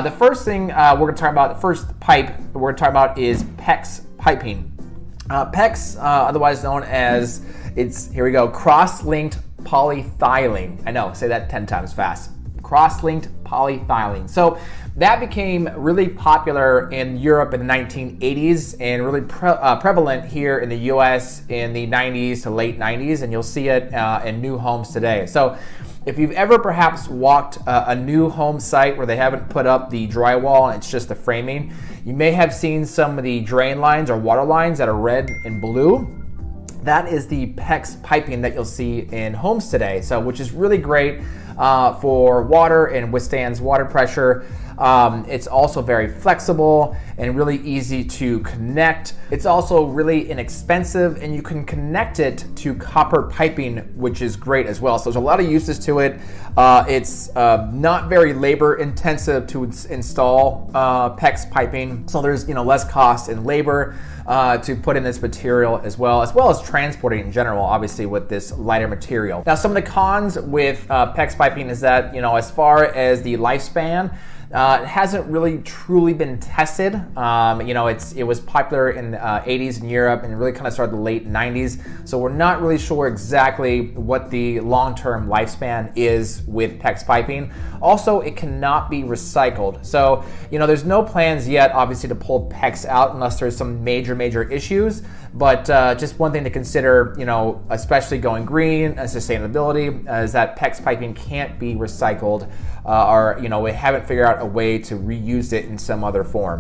The first thing we're going to talk about, the first pipe we're going to talk about is PEX piping. PEX, otherwise known as, here we go, cross-linked polyethylene. I know, say that 10 times fast. Cross-linked polyethylene. So that became really popular in Europe in the 1980s and really prevalent here in the US in the 90s to late 90s, and you'll see it in new homes today. So if you've ever perhaps walked a new home site where they haven't put up the drywall and it's just the framing, you may have seen some of the drain lines or water lines that are red and blue. That is the PEX piping that you'll see in homes today, so which is really great for water and withstands water pressure. It's also very flexible and really easy to connect. It's also really inexpensive, and you can connect it to copper piping, which is great as well. So there's a lot of uses to it. It's not very labor intensive to install PEX piping, so there's less cost in labor to put in this material as well as transporting in general, obviously with this lighter material. Now, some of the cons with PEX piping is that as far as the lifespan, it hasn't really truly been tested. It was popular in the 80s in Europe and really kind of started the late 90s. So we're not really sure exactly what the long-term lifespan is with PEX piping. Also, it cannot be recycled. So, there's no plans yet, obviously, to pull PEX out unless there's some major issues. But just one thing to consider, especially going green and sustainability, is that PEX piping can't be recycled, or we haven't figured out a way to reuse it in some other form.